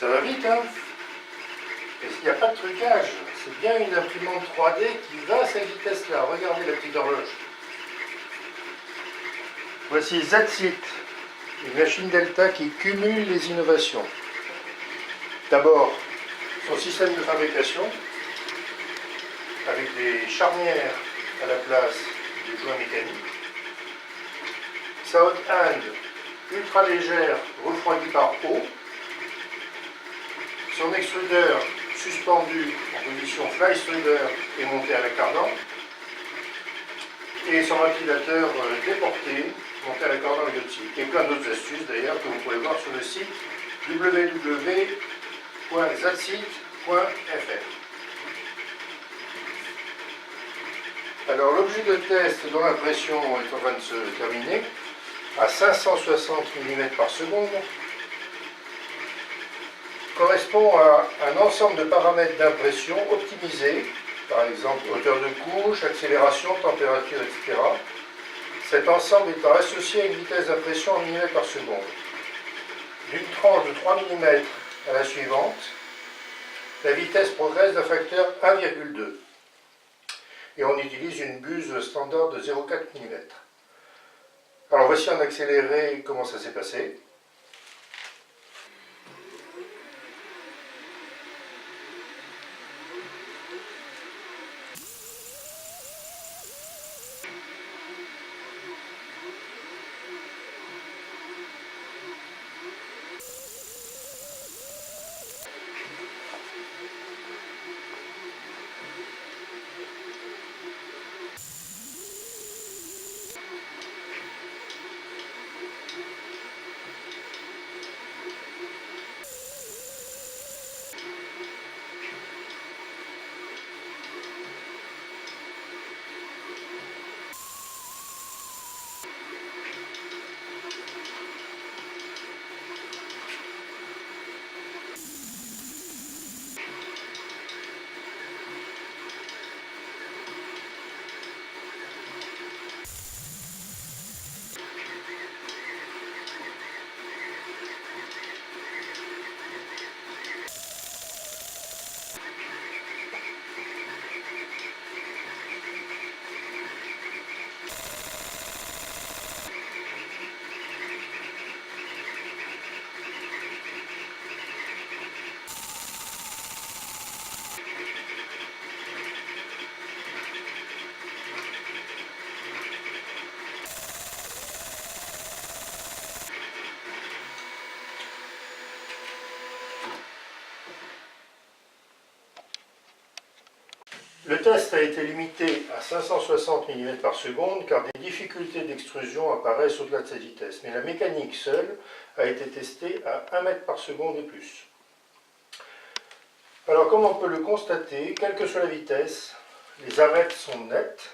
Ça va vite, hein? Et il n'y a pas de trucage. C'est bien une imprimante 3D qui va à cette vitesse-là. Regardez la petite horloge. Voici Zaxit, une machine Delta qui cumule les innovations. D'abord, son système de fabrication, avec des charnières à la place des joints mécaniques. Sa hot hand ultra légère, refroidie par eau. Son extrudeur suspendu en position fly extruder et monté à la cardan. Et son ventilateur déporté, monté à la cardan iodide. Et plein d'autres astuces d'ailleurs que vous pouvez voir sur le site www.zaxit.fr. Alors l'objet de test dont l'impression est en train de se terminer à 560 mm par seconde correspond à un ensemble de paramètres d'impression optimisés, par exemple hauteur de couche, accélération, température, etc. Cet ensemble étant associé à une vitesse d'impression en millimètres par seconde. D'une tranche de 3 mm à la suivante, la vitesse progresse d'un facteur 1,2. Et on utilise une buse standard de 0,4 mm. Alors voici en accéléré comment ça s'est passé. Le test a été limité à 560 mm par seconde car des difficultés d'extrusion apparaissent au-delà de cette vitesse. Mais la mécanique seule a été testée à 1 mètre par seconde et plus. Alors comme on peut le constater, quelle que soit la vitesse, les arêtes sont nettes.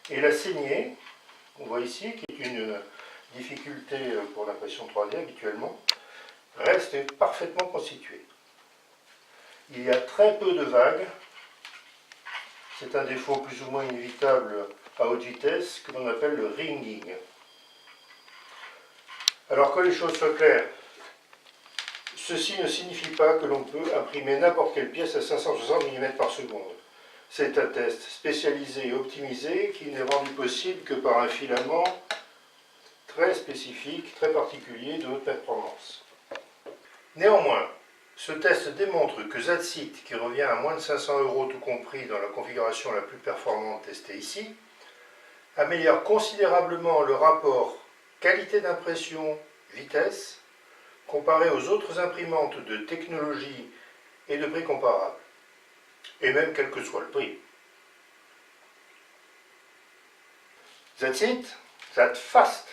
Et la saignée, on voit ici, qui est une difficulté pour l'impression 3D habituellement, reste parfaitement constituée. Il y a très peu de vagues. C'est un défaut plus ou moins inévitable à haute vitesse que l'on appelle le ringing. Alors que les choses soient claires, ceci ne signifie pas que l'on peut imprimer n'importe quelle pièce à 560 mm par seconde. C'est un test spécialisé et optimisé qui n'est rendu possible que par un filament très spécifique, très particulier, de haute performance. Néanmoins, ce test démontre que Zaxit, qui revient à moins de 500 € tout compris dans la configuration la plus performante testée ici, améliore considérablement le rapport qualité d'impression-vitesse comparé aux autres imprimantes de technologie et de prix comparables, et même quel que soit le prix. That's it, that's fast.